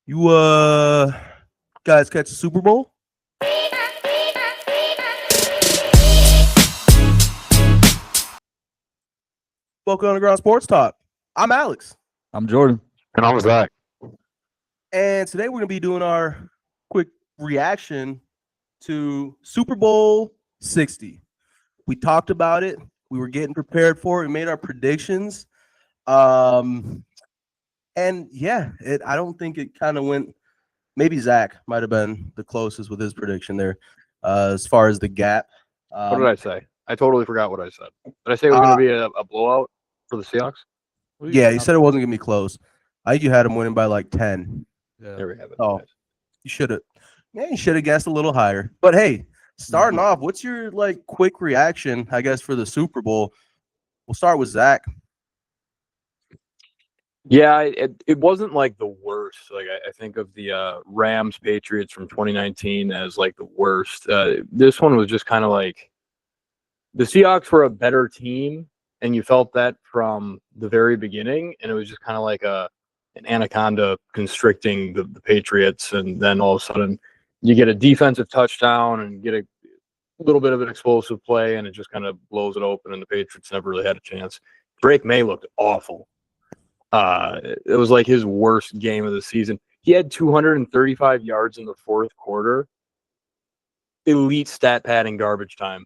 You guys catch the Super Bowl? Welcome to Underground Sports Talk. I'm Alex. I'm Jordan. And I'm Zach. And today we're going to be doing our quick reaction to Super Bowl 60. We talked about it. We were getting prepared for it. We made our predictions. And yeah, I don't think it kind of went. Maybe Zach might have been the closest with his prediction there, as far as the gap. What did I say? I totally forgot what I said. Did I say it was going to be a blowout for the Seahawks? Yeah, you said it wasn't going to be close. I think you had him winning by like 10. Yeah. There we have it. Oh, you should have. Yeah, you should have guessed a little higher. But hey, starting off, what's your quick reaction? I guess for the Super Bowl. We'll start with Zach. Yeah, it wasn't like the worst. Like I think of the Rams Patriots from 2019 as like the worst. This one was just kind of like the Seahawks were a better team, and you felt that from the very beginning. And it was just kind of like an anaconda constricting the Patriots, and then all of a sudden you get a defensive touchdown and get a little bit of an explosive play, and it just kind of blows it open, and the Patriots never really had a chance. Drake May looked awful. It was like his worst game of the season. He had 235 yards in the fourth quarter. Elite stat padding garbage time.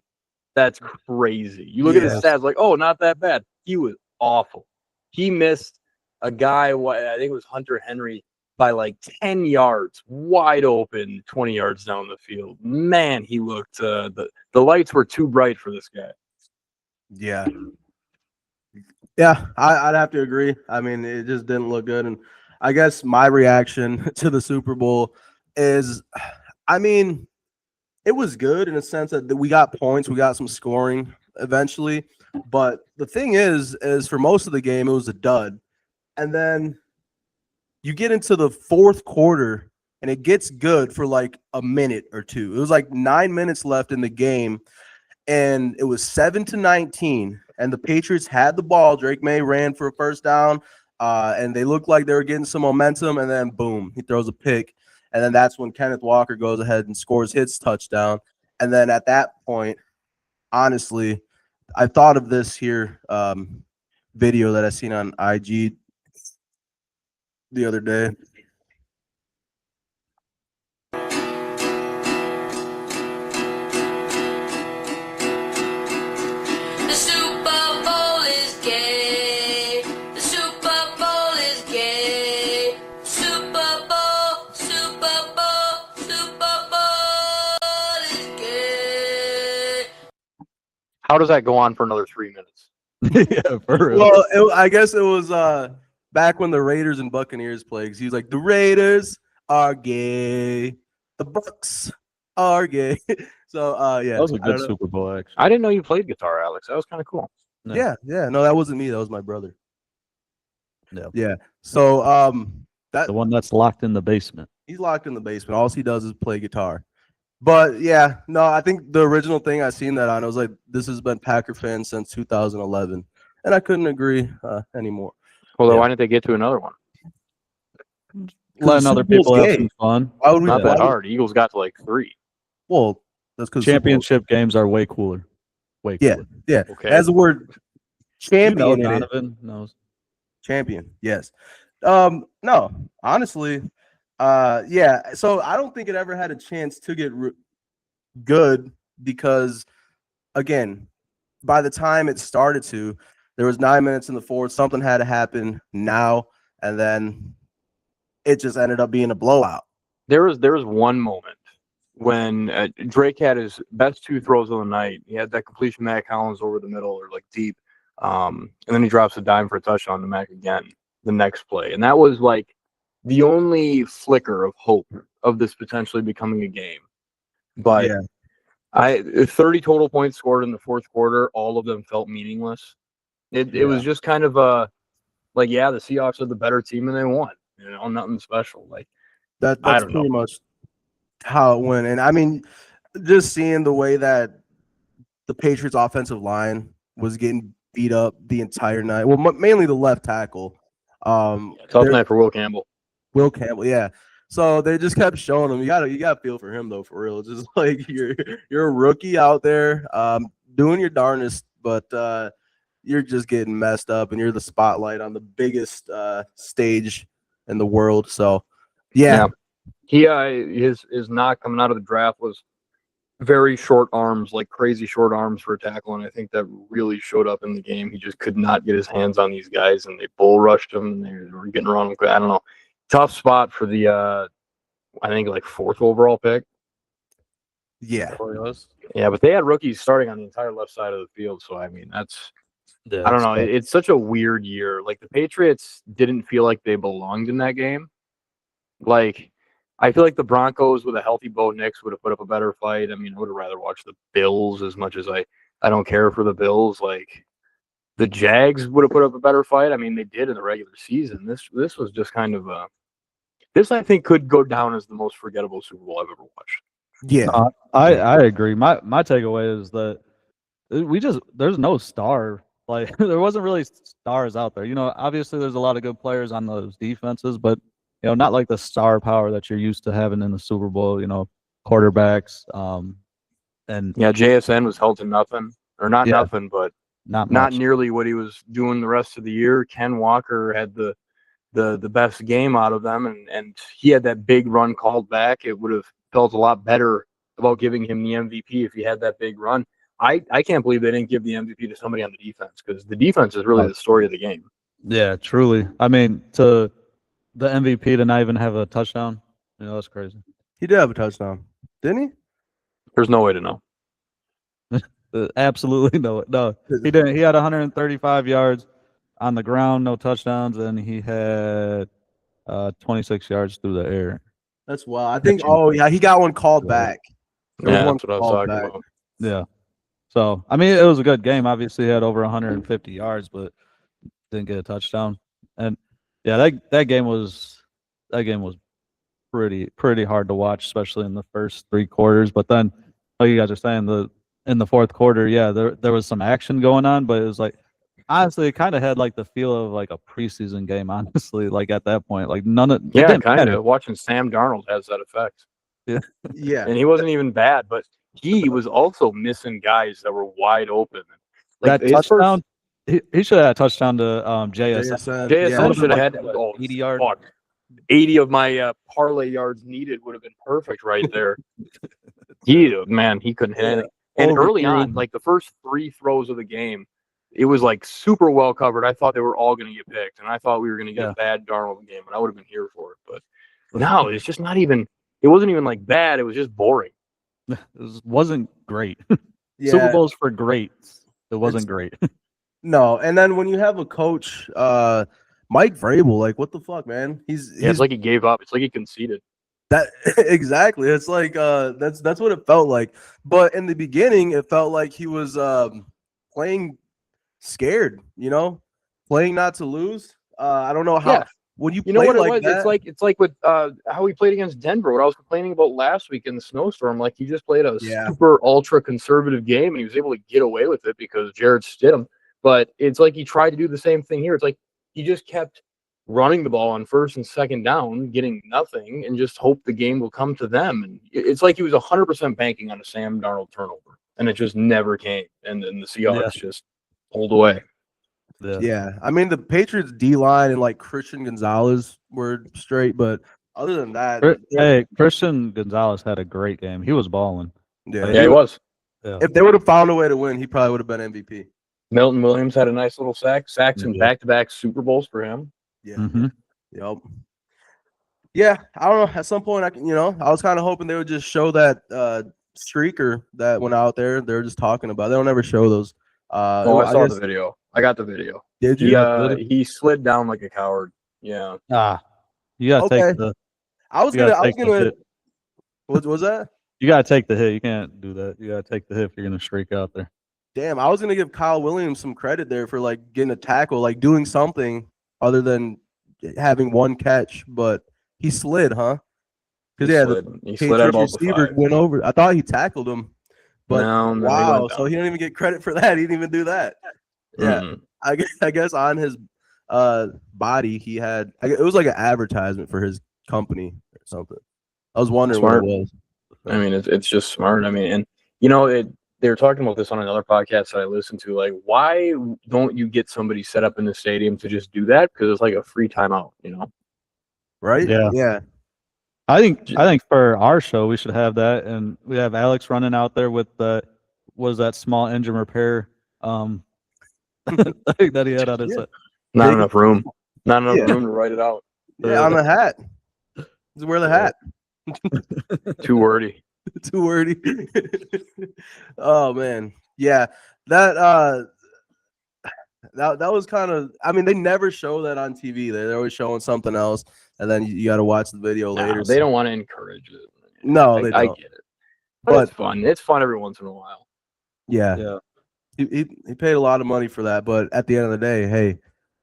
That's crazy. You look at his stats like, oh, not that bad. He was awful. He missed a guy, I think it was Hunter Henry, by like 10 yards, wide open, 20 yards down the field. Man, he looked the lights were too bright for this guy. Yeah. Yeah, I'd have to agree. I mean, it just didn't look good. And I guess my reaction to the Super Bowl is, I mean, it was good in a sense that we got points, we got some scoring eventually. But the thing is for most of the game, it was a dud. And then you get into the fourth quarter, and it gets good for like a minute or two. It was like 9 minutes left in the game, and it was 7-19. And the Patriots had the ball. Drake May ran for a first down, and they looked like they were getting some momentum. And then, boom, he throws a pick. And then that's when Kenneth Walker goes ahead and scores his touchdown. And then at that point, honestly, I thought of this here video that I seen on IG the other day. How does that go on for another 3 minutes? Yeah, for real. Well, I guess it was back when the Raiders and Buccaneers played. He was like, the Raiders are gay, the Bucs are gay. So yeah, that was a good Super Bowl, actually. I didn't know you played guitar, Alex. That was kind of cool. No. Yeah. No, that wasn't me. That was my brother. Yeah. Yeah. So that The one that's locked in the basement. he's locked in the basement. All he does is play guitar. But yeah, no, I think the original thing I seen that on, I was like, this has been Packer fans since 2011, and I couldn't agree anymore. Well, then Yeah. why didn't they get to another one? Letting other Super Bowl's people have gay. some fun. Why would we? Not why that would- hard. Eagles got to like 3. Well, that's because Championship games are way cooler. Way Yeah. cooler. Yeah, Okay. as the word champion You in know, it. Donovan knows. Champion, yes. No, honestly, yeah. So I don't think it ever had a chance to get good because, again, by the time it started to, there was 9 minutes in the fourth. Something had to happen now, and then it just ended up being a blowout. There was one moment when Drake had his best 2 throws of the night. He had that completion Mac Collins over the middle or like deep, and then he drops a dime for a touchdown to Mac again the next play, and that was like the only flicker of hope of this potentially becoming a game. But Yeah. 30 total points scored in the fourth quarter. All of them felt meaningless. It was just kind of like, yeah, the Seahawks are the better team and they won. You know, nothing special. Like That's I don't pretty know. much how it went. And I mean, just seeing the way that the Patriots offensive line was getting beat up the entire night. Well, mainly the left tackle. Tough there- night for Will Campbell. Will Campbell, yeah. So they just kept showing him. You gotta feel for him though, for real. Just like you're a rookie out there, doing your darndest, but you're just getting messed up, and you're the spotlight on the biggest stage in the world. So yeah. He his knock coming out of the draft was very short arms, like crazy short arms for a tackle, and I think that really showed up in the game. He just could not get his hands on these guys, and they bull rushed him, and they were getting around him. I don't know. Tough spot for the I think like 4th overall pick. Yeah. Yeah, but they had rookies starting on the entire left side of the field, so I mean that's I don't know. It's such a weird year. Like the Patriots didn't feel like they belonged in that game. Like I feel like the Broncos with a healthy Bo Nix would have put up a better fight. I mean, I would have rather watched the Bills as much as I don't care for the Bills. Like the Jags would have put up a better fight. I mean, they did in the regular season. This was just kind of this I think could go down as the most forgettable Super Bowl I've ever watched. Yeah. I agree. My takeaway is that there's no star. Like there wasn't really stars out there. Obviously there's a lot of good players on those defenses, but not like the star power that you're used to having in the Super Bowl. Quarterbacks. And yeah, JSN was held to nothing, or not nothing, but not nearly what he was doing the rest of the year. Ken Walker had the best game out of them, and he had that big run called back. It would have felt a lot better about giving him the MVP if he had that big run. I can't believe they didn't give the MVP to somebody on the defense, because the defense is really the story of the game. Yeah, truly. I mean, to the MVP to not even have a touchdown, that's crazy. He did have a touchdown, didn't he? There's no way to know. Absolutely no. He didn't. He had 135 yards on the ground, no touchdowns, and he had 26 yards through the air. That's wild. I think. Oh yeah, he got one called back. Yeah, that's what I was talking about. Yeah. So I mean, it was a good game. Obviously, he had over 150 yards, but didn't get a touchdown. And yeah, that game was pretty hard to watch, especially in the first 3 quarters. But then, like you guys are saying, in the 4th quarter, yeah, there was some action going on, but it was like, honestly, it kind of had like the feel of like a preseason game. Honestly, like at that point, like kind of watching Sam Darnold has that effect. Yeah, and he wasn't even bad, but he was also missing guys that were wide open. Like that touchdown, he should have had a touchdown to JSN. JSN should have had 80 yards. 80 of my parlay yards needed would have been perfect right there. He couldn't hit anything. And early on, like the first 3 throws of the game, it was like super well covered. I thought they were all going to get picked, and I thought we were going to get a bad Darnold game, and I would have been here for it. But no, it's just not even. It wasn't even like bad. It was just boring. It wasn't great. Yeah. Super Bowls for greats. It wasn't great. No, and then when you have a coach, Mike Vrabel, like what the fuck, man? It's like he gave up. It's like he conceded. That exactly. It's like that's what it felt like. But in the beginning, it felt like he was playing scared, playing not to lose. I don't know how. Yeah. When you know what like it was? that, it's like with how he played against Denver. What I was complaining about last week in the snowstorm, like he just played a super ultra conservative game, and he was able to get away with it because Jared Stidham. But it's like he tried to do the same thing here. It's like he just kept running the ball on 1st and 2nd down, getting nothing, and just hope the game will come to them. And it's like he was 100% banking on a Sam Darnold turnover, and it just never came. And then the Seahawks just pulled away. Yeah. I mean, the Patriots D-line and like Christian Gonzalez were straight, but other than that, hey, Christian Gonzalez had a great game. He was balling. Yeah, he was. Yeah. If they would have found a way to win, he probably would have been MVP. Milton Williams had a nice little sacks in back-to-back Super Bowls for him. Yeah. Mm-hmm. Yep. Yeah, I don't know. At some point, I was kind of hoping they would just show that streaker that went out there. They're just talking about. They don't ever show those. I saw the video. I got the video. Did you? He slid down like a coward. Yeah. You gotta take the. I was gonna. What was that? You gotta take the hit. You can't do that. You gotta take the hit if you're gonna streak out there. Damn, I was gonna give Kyle Williams some credit there for like getting a tackle, like doing something other than having one catch, but he slid, huh? Because he slid out about receiver went over. I thought he tackled him, but no, wow, so he didn't even get credit for that. He didn't even do that. Yeah, I guess on his body he had. It was like an advertisement for his company or something. I was wondering Smart. what it was. I mean, it's just smart. I mean, and you know, they were talking about this on another podcast that I listened to. Like, why don't you get somebody set up in the stadium to just do that? Because it's like a free timeout, you know? Right? Yeah. I think for our show we should have that, and we have Alex running out there with the that small engine repair that he had on his. Yeah. Not enough room. Not enough Yeah. room to write it out. Yeah, on the hat. Just wear the hat. Too wordy. Too wordy. Oh man. Yeah. That was kind of, I mean, they never show that on TV. They're always showing something else, and then you got to watch the video later. They don't want to encourage it. No, they don't. I get it. But it's fun. It's fun every once in a while. Yeah. He paid a lot of money for that, but at the end of the day, hey,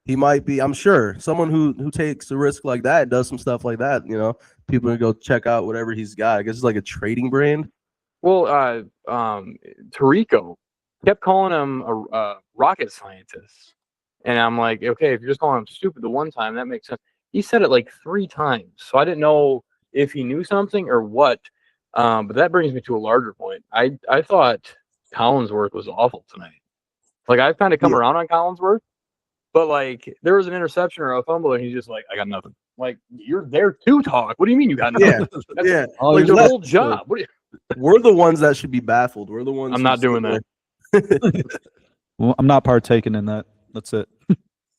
he might be, I'm sure, someone who takes a risk like that and does some stuff like that, you know, people are gonna go check out whatever he's got. I guess it's like a trading brand. Well, Tirico kept calling him a rocket scientist. And I'm like, okay, if you're just calling him stupid the one time, that makes sense. He said it like 3 times. So I didn't know if he knew something or what. But that brings me to a larger point. I thought Collinsworth was awful tonight. Like, I've kind of come around on Collinsworth, but like there was an interception or a fumble and he's just like, I got nothing. Like, you're there to talk. What do you mean you got nothing? Yeah. Like, your whole job. What do you... We're the ones that should be baffled. We're the ones. I'm not doing that. Well, I'm not partaking in that. That's it.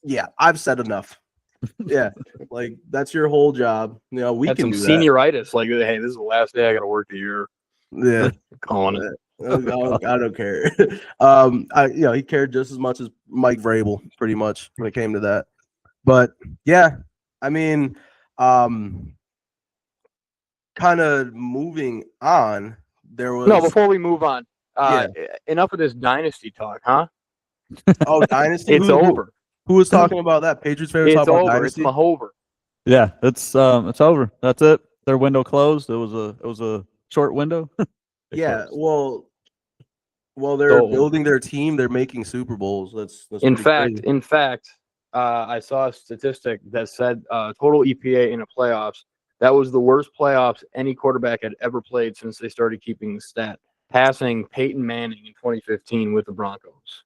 Yeah, I've said enough. Yeah, like that's your whole job. You know, we Had can some do senioritis. Like, hey, this is the last day I got to work the year. that. Yeah, Calling it. I don't care. He cared just as much as Mike Vrabel, pretty much, when it came to that. But yeah, I mean, kind of moving on. There was Before we move on, enough of this dynasty talk, huh? Oh, Dynasty. It's over. Who was talking about that? Patriots fans It's talking about over. Dynasty? It's Mahover. Yeah, it's over. That's it. Their window closed. It was a short window. Yeah, well, they're building their team. They're making Super Bowls. That's In pretty fact, I saw a statistic that said total EPA in the playoffs. That was the worst playoffs any quarterback had ever played since they started keeping the stat, passing Peyton Manning in 2015 with the Broncos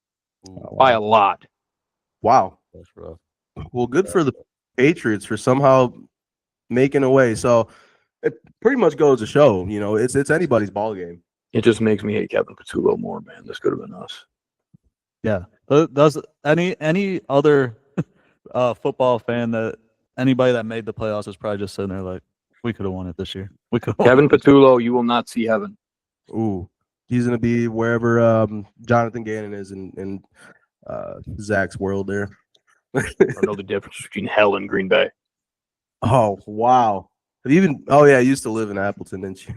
by a lot. Wow. That's rough. Well, good for the Patriots for somehow making a way. So it pretty much goes to show, you know, it's anybody's ball game. It just makes me hate Kevin Patullo more, man. This could have been us. Yeah. Does any other football fan that anybody that made the playoffs is probably just sitting there like, we could have won it this year. We could. Kevin Patullo, you will not see heaven. Ooh, he's gonna be wherever Jonathan Gannon is in Zach's world there. I don't know the difference between hell and Green Bay. Oh wow. Have you even? Oh yeah, you used to live in Appleton, didn't you?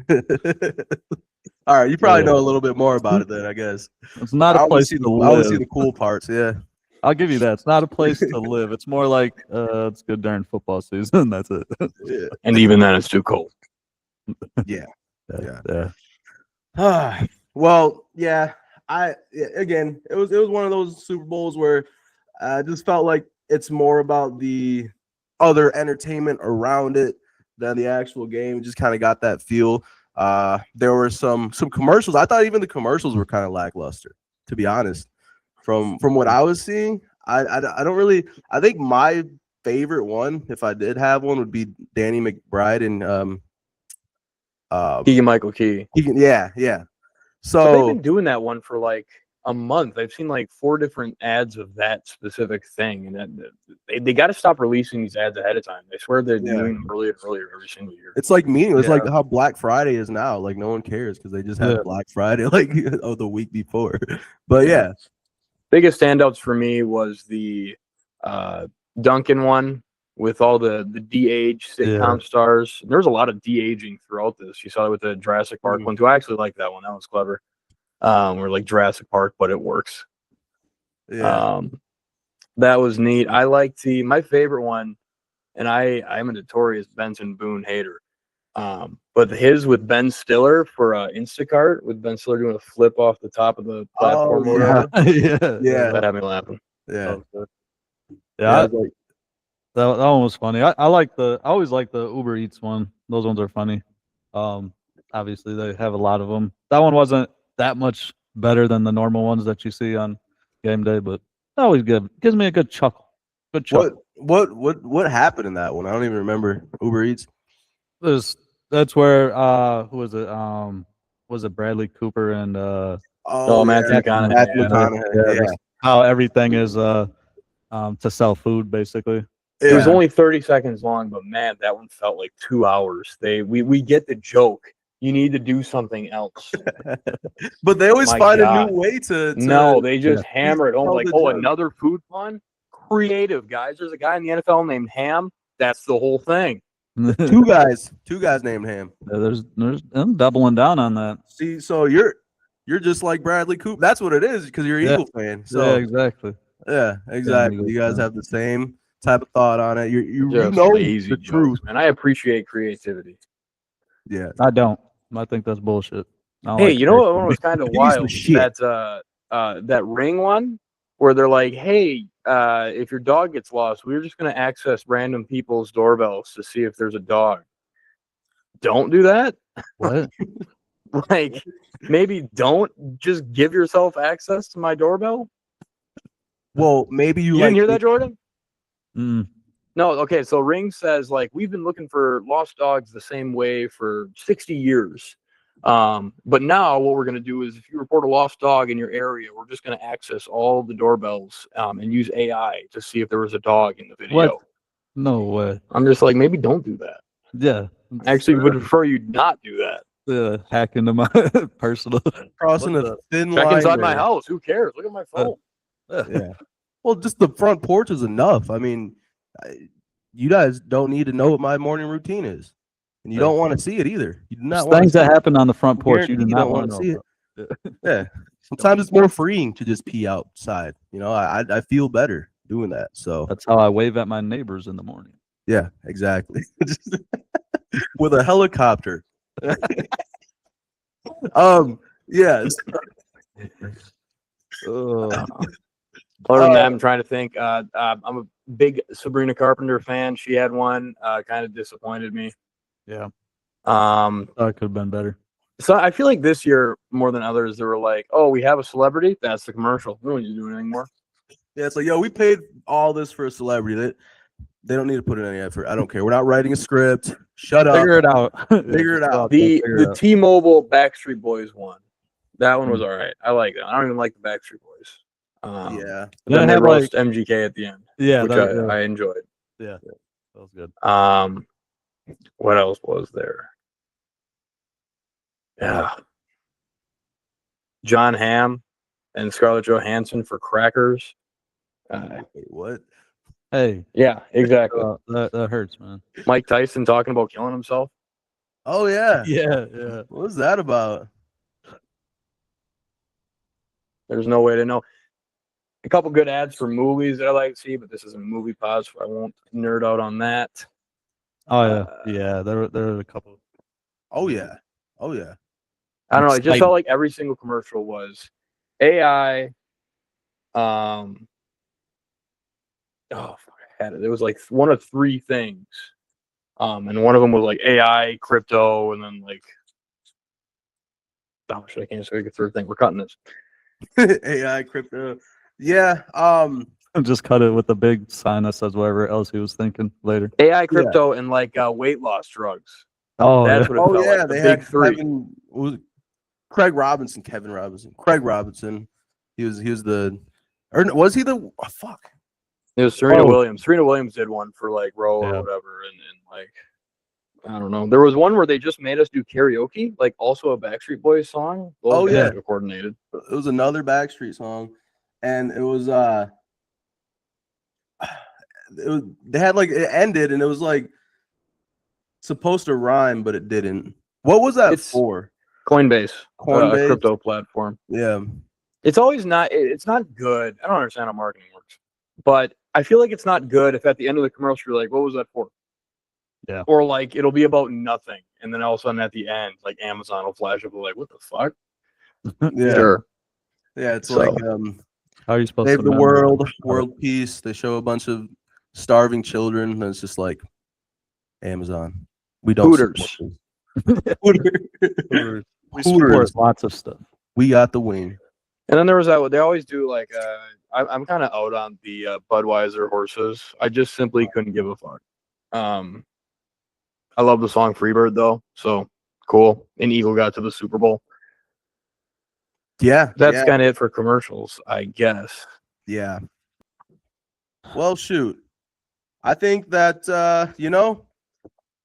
All right, you probably know a little bit more about it then, I guess. It's not a place to live. I always see the cool parts. Yeah, I'll give you that. It's not a place to live. It's more like it's good during football season. That's it. yeah, And even then, it's too cold. yeah. Well, yeah. Again, it was one of those Super Bowls where I just felt like it's more about the other entertainment around it than the actual game. Just kind of got that feel. There were some commercials. I thought even the commercials were kind of lackluster, to be honest. From what I was seeing, I don't really. I think my favorite one, if I did have one, would be Danny McBride and Keegan-Michael Key. Yeah. So they've been doing that one for like a month. I've seen like 4 different ads of that specific thing, and they got to stop releasing these ads ahead of time. I swear they're doing them earlier and earlier every single year. It's like meaningless. It's like how Black Friday is now. Like no one cares because they just had Black Friday like the week before. But yeah, biggest standouts for me was the Duncan one with all the de-age sitcom stars. There's a lot of de-aging throughout this. You saw it with the Jurassic Park one too. I actually like that one. That was clever. We're like Jurassic Park, but it works. Yeah. That was neat. I liked my favorite one, and I'm a notorious Benson Boone hater. But his with Ben Stiller for Instacart, with Ben Stiller doing a flip off the top of the platform. Yeah. That had me laughing. Yeah. That one was funny. I always like the Uber Eats one. Those ones are funny. Obviously they have a lot of them. That one wasn't that much better than the normal ones that you see on game day, but it always gives me a good chuckle. Good chuckle. What happened in that one? I don't even remember. Uber Eats. That's where who was it? Was it Bradley Cooper and Oh, Matthew McConaughey. Matthew Yeah. McConaughey. Yeah. how everything is to sell food basically. It was Yeah. only 30 seconds long, but man, that one felt like 2 hours. We get the joke. You need to do something else. But they always My find God. a new way to No, they just hammer it home tell like, the oh, joke. another food pun? Creative, guys. There's a guy in the NFL named Ham. That's the whole thing. two guys named Ham. There's I'm doubling down on that. See, so you're just like Bradley Cooper. That's what it is because you're an Yeah. Eagle fan. Yeah, So exactly. yeah, exactly. Eagles You guys fan. have the same type of thought on it. You Just know lazy the jokes, truth. man. I appreciate creativity. Yeah. I don't. I think that's bullshit. I don't Hey, like you know what creativity. one was kind of Piece of wild? shit. That Ring one where they're like, hey, if your dog gets lost, we're just going to access random people's doorbells to see if there's a dog. Don't do that. What? Like, maybe don't just give yourself access to my doorbell. Well, maybe You you didn't like hear that, Jordan? Mm. No, okay. So Ring says like we've been looking for lost dogs the same way for 60 years. But now what we're going to do is if you report a lost dog in your area, we're just going to access all the doorbells and use AI to see if there was a dog in the video. What? No way. I'm just like, maybe don't do that. Yeah. I actually would prefer you not do that. Hack into my personal. crossing What a the- thin Check line. inside my there. house. Who cares? Look at my phone. Yeah. Well, just the front porch is enough. I mean, you guys don't need to know what my morning routine is, and you don't want to see it either. You do not There's want things to that happen on the front porch. You guarantee do you not don't want wanna to see know. it. Yeah. Sometimes it's more freeing to just pee outside. You know, I feel better doing that. So That's how I wave at my neighbors in the morning. yeah, exactly. With a helicopter. Yes. Other than that, I'm trying to think. I'm a big Sabrina Carpenter fan. She had one. Kind of disappointed me. Yeah. Um, That could have been better. so I feel like this year more than others, they were like, "Oh, we have a celebrity. That's the commercial. We don't need to do anything more." Yeah, it's like, yo, we paid all this for a celebrity. They don't need to put in any effort. I don't care. We're not writing a script. Shut up. Figure it out. Figure it out. The T-Mobile Backstreet Boys one. That one was all right. I like that. I don't even like the Backstreet Boys. Yeah. But then they have, roast MGK at the end, Yeah, which I enjoyed. that was good. What else was there? Yeah. John Hamm and Scarlett Johansson for Crackers. Wait, what? Hey, Yeah, exactly. that hurts, man. Mike Tyson talking about killing himself. Oh yeah. Yeah. What was that about? There's no way to know. A couple good ads for movies that I like to see, but this isn't a movie pod, so I won't nerd out on that. Oh yeah. There were a couple. Oh yeah. Oh yeah. I don't know. It just Exciting. felt like every single commercial was AI. Oh, fuck, I had it. It was like one of three things. And one of them was like AI, crypto, and then like, oh shit, I can't say the third thing. We're cutting this. AI crypto. Yeah. Just cut it with a big sign that says whatever else he was thinking later. AI, crypto, and like weight loss drugs. Oh, That's what it felt like. The they big had three. Kevin Robinson. He was the, or was he the? Oh, fuck. It was Serena Oh. Williams. Serena Williams did one for like Roe or Yeah. whatever, and like I don't know. There was one where they just made us do karaoke, like also a Backstreet Boys song. Those Oh, guys yeah. were coordinated. It was another Backstreet song, and it was they had like it ended, and it was like supposed to rhyme, but it didn't. What was that It's- for? Coinbase, Coinbase? a crypto platform. Yeah. It's always not. It's not good. I don't understand how marketing works, but I feel like it's not good if at the end of the commercial you're like, "What was that for?" Yeah. Or like it'll be about nothing, and then all of a sudden at the end, like Amazon will flash up like, "What the fuck?" Yeah. Sure. Yeah. It's So- like How are you supposed save to the memorize world peace. They show a bunch of starving children, and it's just like Amazon. We don't Hooters. Hooters. We support lots of stuff. We got the wing. And then there was that. They always do like. I'm kind of out on the Budweiser horses. I just simply couldn't give a fuck. I love the song Freebird though, so cool. And Eagle got to the Super Bowl. Yeah, That's kind of it for commercials, I guess. Yeah. Well, shoot. I think that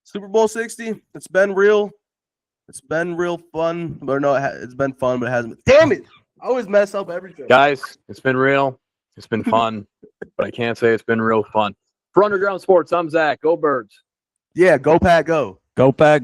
Super Bowl 60. It's been real. It's been real fun. Or no, it's been fun, but it hasn't. Damn it! I always mess up everything. Guys, it's been real. It's been fun, but I can't say it's been real fun. For Underground Sports, I'm Zach. Go Birds. Yeah, go Pack, go. Go Pack.